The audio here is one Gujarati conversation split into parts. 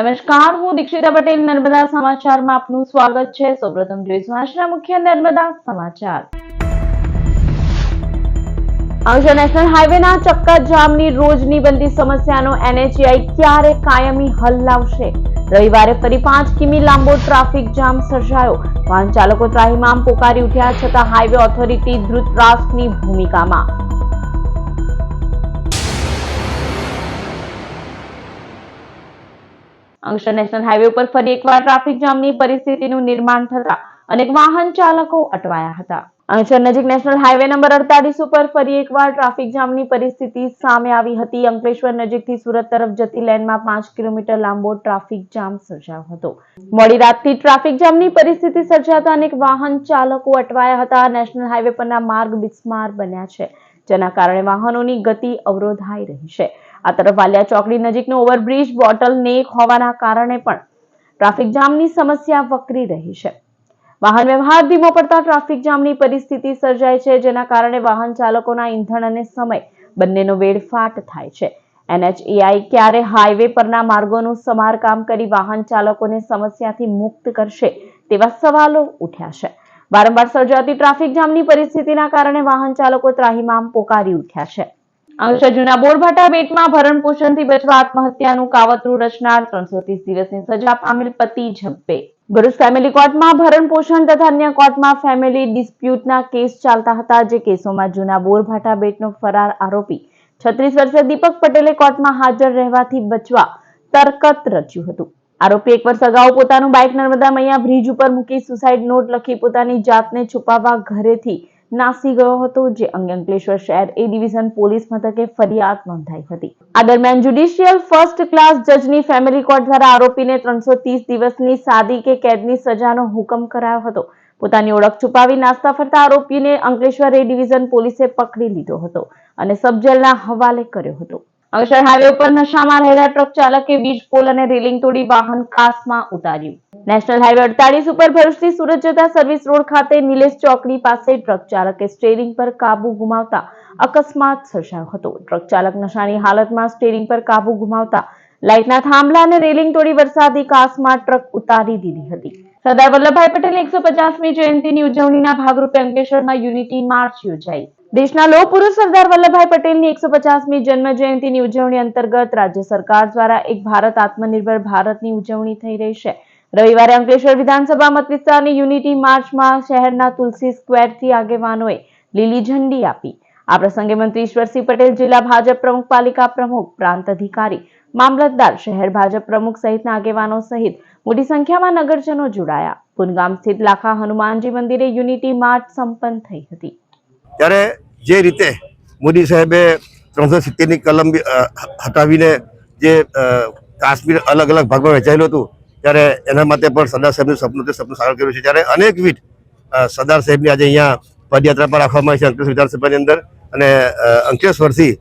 નમસ્કાર, હું દીક્ષિતા પટેલ નર્મદા સમાચારમાં આપનું સ્વાગત છે। સૌપ્રથમ જોઈશું આજના મુખ્ય નર્મદા સમાચાર। અંકલેશ્વર નેશનલ હાઈવેના ચક્કાજામની રોજની બનતી સમસ્યાનો NHAI ક્યારે કાયમી હલ લાવશે? રવિવારે ફરી 5 કિમી લાંબો ટ્રાફિક જામ સર્જાયો। વાહન ચાલકો ત્રાહિમામ પોકારી ઉઠ્યા, છતાં હાઈવે ઓથોરિટી ધૃતરાષ્ટ્રની ભૂમિકામાં। અંકલેશ્વર નેશનલ હાઈવે ઉપર ફરી એકવાર ટ્રાફિક જામની પરિસ્થિતિનું નિર્માણ થતા અનેક વાહન ચાલકો અટવાયા હતા। અંકલેશ્વર નજીક નેશનલ હાઈવે નંબર 48 ઉપર ફરી એકવાર ટ્રાફિક જામની પરિસ્થિતિ સામે આવી હતી। અંકલેશ્વર નજીકથી સુરત તરફ જતી લેનમાં 5 કિલોમીટર લાંબો ટ્રાફિક જામ સર્જાયો હતો। મોડી રાતથી ટ્રાફિક જામની પરિસ્થિતિ સર્જાતા અનેક વાહન ચાલકો અટવાયા હતા। નેશનલ હાઈવે પરના માર્ગ બિસ્માર બન્યા છે, જેના કારણે વાહનોની ગતિ અવરોધાઈ રહી છે। આ તરફ વાલિયા ચોકડી નજીકનો ઓવરબ્રિજ બોટલ નેક હોવાના કારણે પણ ટ્રાફિક જામની સમસ્યા વકરી રહી છે। વાહન વ્યવહાર ધીમો પડતા ટ્રાફિક જામની પરિસ્થિતિ સર્જાય છે, જેના કારણે વાહન ચાલકોના ઈંધણ અને સમય બંનેનો વેડફાટ થાય છે। NHAI ક્યારે હાઈવે પરના માર્ગોનું સમારકામ કરી વાહન ચાલકોને સમસ્યાથી મુક્ત કરશે તેવા સવાલો ઉઠ્યા છે। વારંવાર સર્જાતી ટ્રાફિક જામની પરિસ્થિતિના કારણે વાહન ચાલકો ત્રાહિમામ પોકારી ઉઠ્યા છે। અંકલેશ્વર જૂના બોરભાટા બેટમાં ભરણ પોષણથી બચવા આત્મહત્યાનું કાવતરું રચનાર 330 દિવસની સજા પામેલ પતિ ઝડપે। ભરૂચ ફેમિલી કોર્ટમાં ભરણ પોષણ તથા અન્ય કોર્ટમાં ફેમિલી ડિસ્પ્યુટના કેસ ચાલતા હતા, જે કેસોમાં જૂના બોરભાટા બેટનો ફરાર આરોપી 36 વર્ષીય દીપક પટેલે કોર્ટમાં હાજર રહેવાથી બચવા તરકત રચ્યું હતું। આરોપી 1 વર્ષ અગાઉ પોતાનું બાઇક નર્મદા મૈયા બ્રિજ ઉપર મૂકી સુસાઇડ નોટ લખી પોતાની જાતને છુપાવવા ઘરેથી નાસી ગયો હતો, જે અંગે અંકલેશ્વર શહેર A ડિવિઝન પોલીસ મથકે ફરિયાદ નોંધાઈ હતી। આ દરમિયાન જ્યુડિશિયલ ફર્સ્ટ ક્લાસ જજની ફેમિલી કોર્ટ દ્વારા આરોપીને 330 દિવસની સાદી કે કેદની સજાનો હુકમ કરાયો હતો। પોતાની ઓળખ છુપાવી નાસ્તા ફરતા આરોપીને અંકલેશ્વર A ડિવિઝન પોલીસે પકડી લીધો હતો અને સબ જેલના હવાલે કર્યો હતો। અંકલેશ્વર હાઈવે ઉપર નશામાં રહેલા ટ્રક ચાલકે વીજ પોલ અને રેલિંગ તોડી વાહન કાસમાં ઉતાર્યું। નેશનલ હાઈવે 48 ઉપર ભરૂચથી સુરત જતા સર્વિસ રોડ ખાતે નિલેશ ચોકડી પાસે ટ્રક ચાલકે સ્ટીયરિંગ પર કાબુ ગુમાવતા અકસ્માત સર્જાયો હતો। ટ્રક ચાલક નશાની હાલતમાં સ્ટીયરિંગ પર કાબુ ગુમાવતા લાઇટના થાંભલા અને રેલિંગ તોડી વરસાદી કાસમાં ટ્રક ઉતારી દીધી હતી। સરદાર વલ્લભભાઈ પટેલની 150મી જયંતિની ઉજવણીના ભાગરૂપે અંકલેશ્વરમાં યુનિટી માર્ચ યોજાઈ। દેશના લોહ પુરુષ સરદાર વલ્લભભાઈ પટેલની 150મી જન્મ જયંતિની ઉજવણી અંતર્ગત રાજ્ય સરકાર દ્વારા એક ભારત આત્મનિર્ભર ભારતની ઉજવણી થઈ રહી છે। રવિવારે અંકલેશ્વર વિધાનસભા મત વિસ્તારની યુનિટી માર્ચમાં શહેરના તુલસી સ્ક્વેરથી આગેવાનોએ લીલી ઝંડી આપી। આ પ્રસંગે મંત્રી ઈશ્વરસિંહ પટેલ, જિલ્લા ભાજપ પ્રમુખ, પાલિકા પ્રમુખ, પ્રાંત અધિકારી, મામલતદાર, શહેર ભાજપ પ્રમુખ સહિતના આગેવાનો સહિત મોટી સંખ્યામાં નગરજનો જોડાયા। પુનગામ સ્થિત લાખા હનુમાનજી મંદિરે યુનિટી માર્ચ સંપન્ન થઈ હતી। ત્યારે જે રીતે મોદી સાહેબે 370ની કલમ હટાવીને જે કાશ્મીર અલગ અલગ ભાગમાં વહેંચાયેલું હતું, ત્યારે એના માટે પણ સરદાર સાહેબનું સપનું સાકાર કર્યું છે। ત્યારે અનેકવિધ સરદાર સાહેબની આજે અહીંયા પદયાત્રા પર રાખવામાં આવી છે અંકલેશ્વર વિધાનસભાની અંદર, અને અંકલેશ્વરથી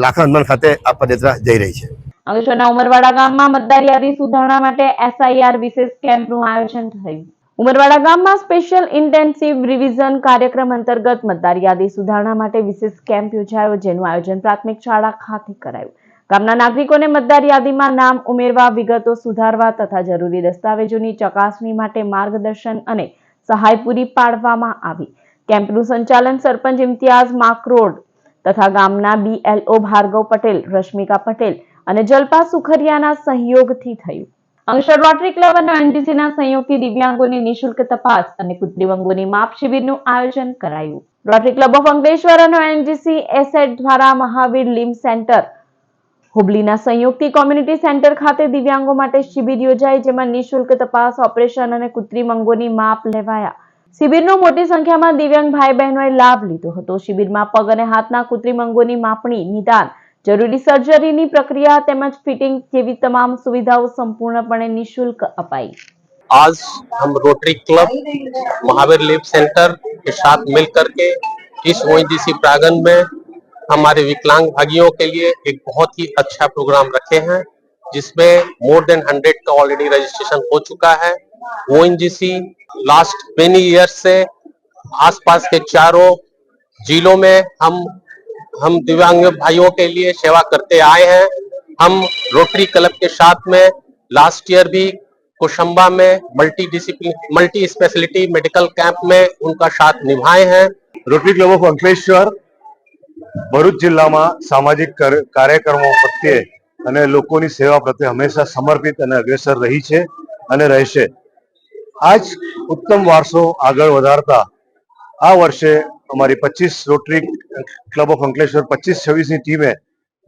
લાખા હનુમાન ખાતે આ પદયાત્રા જઈ રહી છે। અંકલેશ્વરના ઉમરવાડા ગામમાં મતદાર યાદી સુધારણા માટે SIR વિશેષ કેમ્પનું આયોજન થયું। ઉમરવાડા ગામમાં સ્પેશિયલ ઇન્ટેન્સિવ રિવિઝન કાર્યક્રમ અંતર્ગત મતદાર યાદી સુધારણા માટે વિશેષ કેમ્પ યોજાયો, જેનું આયોજન પ્રાથમિક શાળા ખાતે કરાયું। ગામના નાગરિકોને મતદાર યાદીમાં નામ ઉમેરવા, વિગતો સુધારવા તથા જરૂરી દસ્તાવેજોની ચકાસણી માટે માર્ગદર્શન અને સહાય પૂરી પાડવામાં આવી। કેમ્પનું સંચાલન સરપંચ ઇમ્તિયાઝ માકરોડ તથા ગામના BLO ભાર્ગવ પટેલ, રશ્મિકા પટેલ અને જલપા સુખરિયાના સહયોગથી થયું। અંકલેશ્વર રોટરી ક્લબ અને ONGCના સહયોગથી દિવ્યાંગોની નિઃશુલ્ક તપાસ અને કૃત્રિમ અંગોની માપ શિબિરનું આયોજન કરાયું। રોટરી ક્લબ ઓફ અંકલેશ્વર અને ONGC એસેટ દ્વારા મહાવીર લિમ્બ સેન્ટર હુબલીના સહયોગથી કોમ્યુનિટી સેન્ટર ખાતે દિવ્યાંગો માટે શિબિર યોજાઈ, જેમાં નિઃશુલ્ક તપાસ, ઓપરેશન અને કૃત્રિમ અંગોની માપ લેવાયા। શિબિરનો મોટી સંખ્યામાં દિવ્યાંગ ભાઈ બહેનોએ લાભ લીધો હતો। શિબિરમાં પગ અને હાથના કૃત્રિમ અંગોની માપણી, નિદાન, જરૂરી સર્જરીની પ્રક્રિયા તેમજ ફિટિંગ જેવી તમામ સુવિધાઓ સંપૂર્ણપણે નિઃશુલ્ક અપાई। आज हम rotary club Mahavir limb centre के साथ मिलकर के इस ONGC प्रांगण में हमारे विकलांग भाइयों के लिए एक बहुत ही अच्छा प्रोग्राम रखे हैं, जिसमें मोर देन 100 का ऑलरेडी रजिस्ट्रेशन हो चुका है। ONGC लास्ट मेनी ईयर्स से आसपास के चारों जिलों में हम दिव्यांग भाइयों के लिए सेवा करते आए हैं। हम रोटरी क्लब के साथ में लास्ट ईयर भी कोशंबा में मल्टी स्पेशलिटी मेडिकल कैंप में उनका साथ निभाए हैं। Rotary club of Ankleshwar Bharuch જિલ્લામાં સામાજિક કાર્યક્રમો પ્રત્યે અને લોકોની સેવા પ્રત્યે હંમેશા સમર્પિત અને અગ્રેસર રહી છે અને રહેશે. આ જ ઉત્તમ વારસો આગળ વધારતા આ વર્ષે અમારી 25 રોટરી ક્લબ ઓફ અંકલેશ્વર 25-26ની ટીમે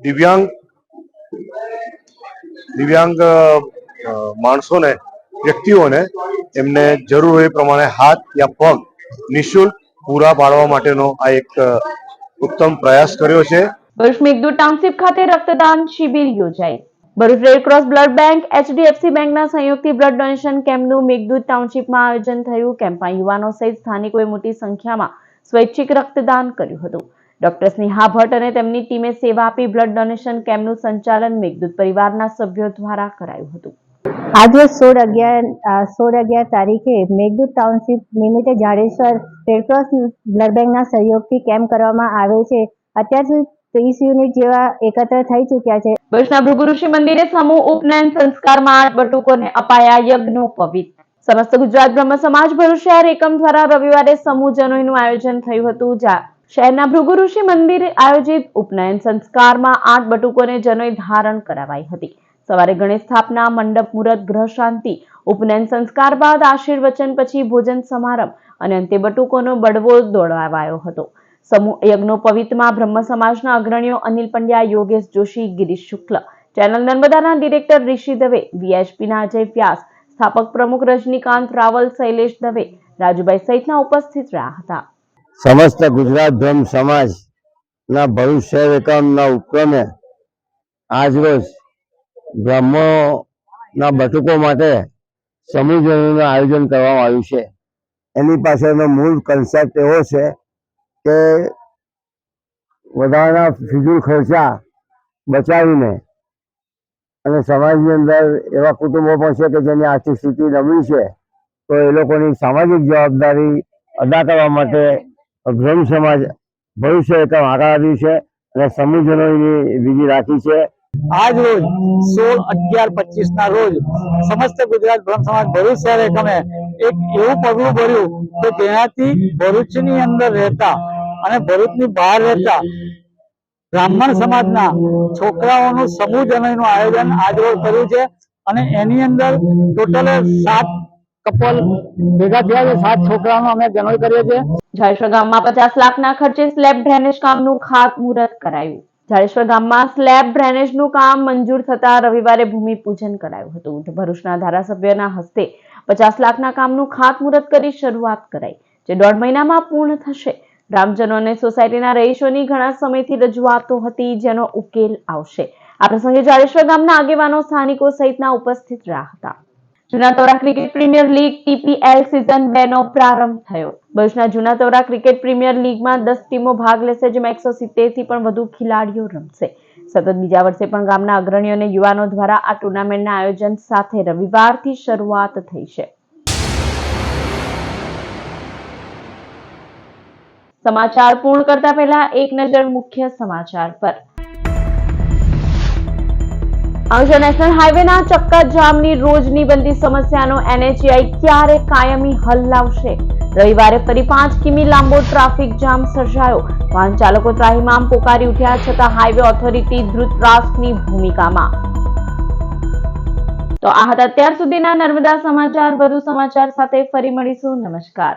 દિવ્યાંગ માણસોને, વ્યક્તિઓને એમને જરૂર હોય એ પ્રમાણે હાથ યા પગ નિઃશુલ્ક પૂરા પાડવા માટેનો આ એક ઉત્તમ પ્રયાસ કર્યો છે. ભરૂચ મેઘદૂત ટાઉનશીપ ખાતે રક્તદાન શિબિર યોજાઈ. Bharuch Red Cross blood bank, HDFC બેંકના સહયોગથી બ્લડ ડોનેશન કેમ્પનું મેઘદૂત ટાઉનશીપમાં આયોજન થયું. કેમ્પમાં યુવાનો સહિત સ્થાનિકોએ મોટી સંખ્યામાં સ્વૈચ્છિક રક્તદાન કર્યું હતું. ડોક્ટર સ્નેહા ભટ્ટ અને તેમની ટીમે સેવા આપી બ્લડ ડોનેશન કેમ્પનું સંચાલન મેઘદૂત પરિવારના સભ્યો દ્વારા કરાયું હતું. આજે 16/11 તારીખે મેઘદૂત ટાઉનશીપ નિમિત્તે જાડેશ્વર રેડક્રોસ બ્લડ બેંકના સહયોગથી કેમ્પ કરવામાં આવે છે. અત્યાર સુધી 30 યુનિટ જેવા એકત્ર થઈ ચૂક્યા છે. ભરૂચના ભૃગુ ઋષિ મંદિરે સમૂહ ઉપનયન સંસ્કારમાં 8 બટુકોને અપાયા યજ્ઞોપવિત. સમસ્ત ગુજરાત બ્રહ્મ સમાજ ભરૂચ શહેર એકમ દ્વારા રવિવારે સમૂહ જનોઈનું આયોજન થયું હતું. જ્યાં શહેરના ભૃગુ ઋષિ મંદિરે આયોજિત ઉપનયન સંસ્કારમાં 8 બટુકોને જનોઈ ધારણ કરાવાઈ હતી. સવારે ગણેશ સ્થાપના, મંડપ મુહૂર્ત, ગ્રહ શાંતિ, ઉપનયન સંસ્કાર બાદ આશીર્વચન પછી ભોજન સમારંભ અને અંતે બટુકોનો બળવો દોડાવાયો હતો. સમૂહ યજ્ઞોપવિતમાં બ્રહ્મ સમાજના અગ્રણીઓ અનિલ પંડ્યા, યોગેશ જોશી, ગિરીશ શુક્લ, ચેનલ નર્મદાના ડિરેક્ટર ઋષિ દવે, VHPના અજય વ્યાસ, સ્થાપક પ્રમુખ રજનીકાંત રાવલ, શૈલેષ દવે, રાજુભાઈ સહિતના ઉપસ્થિત રહ્યા હતા. સમસ્ત ગુજરાત બ્રહ્મ સમાજના ભરૂચ શહેર એકમના ઉપક્રમે આજરોજ બ્રહ્મોના બટુકો માટે સમૂહ જનોઈનું આયોજન કરવામાં આવ્યું છે. એની પાછળનો મૂળ કન્સેપ્ટ એવો છે કે વધારાના ફિઝૂલ ખર્ચા બચાવીને, અને સમાજની અંદર એવા કુટુંબો પણ છે કે જેની આર્થિક સ્થિતિ નબળી છે, તો એ લોકોની સામાજિક જવાબદારી અદા કરવા માટે બ્રહ્મ સમાજ ભવિષ્ય એકમ આગળ આવ્યું છે અને સમૂહ જનોઈની વિધિ રાખી છે. આજ રોજ 16/11/25 ના રોજ સમસ્ત ગુજરાત બ્રહ્મ સમાજ ભરૂચ શહેર એકમે એક એવું પગલું ભર્યું કે તેનાથી ભરૂચની અંદર રહેતા અને ભરૂચની બહાર રહેતા બ્રાહ્મણ સમાજના છોકરાઓનું સમૂહ જનોઈનું આયોજન આજ રોજ કર્યું છે. અને એની અંદર ટોટલ 7 કપલ ભેગા થયા છે. 7 છોકરાઓનું અમે જનોઈ કરીએ છીએ. જાડેશ્વર ગામમાં 50 લાખના ખર્ચે સ્લેબ ડ્રેનેજ કામનું ખાતમુહૂર્ત કરાયું. જાડેશ્વર ગામમાં સ્લેબ ડ્રેનેજનું કામ મંજૂર થતા રવિવારે ભૂમિપૂજન કરાયું હતું. ભરૂચના ધારાસભ્યના હસ્તે 50 લાખના કામનું ખાતમુહૂર્ત કરી શરૂઆત કરાઈ, જે 1.5 મહિનામાં પૂર્ણ થશે. ગ્રામજનો અને સોસાયટીના રહીશોની ઘણા સમયથી રજૂઆતો હતી, જેનો ઉકેલ આવશે. આ પ્રસંગે જાડેશ્વર ગામના આગેવાનો, સ્થાનિકો સહિતના ઉપસ્થિત રહ્યા હતા. જૂના Tora cricket premier league TPL season 2 નો પ્રારંભ થયો. ભરૂચના જૂના તોરા ક્રિકેટ પ્રીમિયર લીગમાં 10 ટીમો ભાગ લેશે, જેમાં 170 થી પણ વધુ ખેલાડીઓ રમશે. સતત બીજા વર્ષે પણ ગામના અગ્રણીઓ અને યુવાનો દ્વારા આ ટુર્નામેન્ટના આયોજન સાથે રવિવારથી શરૂઆત થઈ છે. સમાચાર પૂર્ણ કરતા પહેલા એક નજર મુખ્ય સમાચાર પર. અંકલેશ્વર નેશનલ હાઈવેના ચક્કાજામની રોજની બનતી સમસ્યાનો NHAI ક્યારે કાયમી હલ લાવશે? રવિવારે ફરી 5 કિમી લાંબો ટ્રાફિક જામ સર્જાયો. વાહન ચાલકો ત્રાહિમામ પોકારી ઉઠ્યા, છતાં હાઈવે ઓથોરિટી ધૃતરાષ્ટ્રની ભૂમિકામાં. તો આ હતા અત્યાર સુધીના નર્મદા સમાચાર. વધુ સમાચાર સાથે ફરી મળીશું. નમસ્કાર.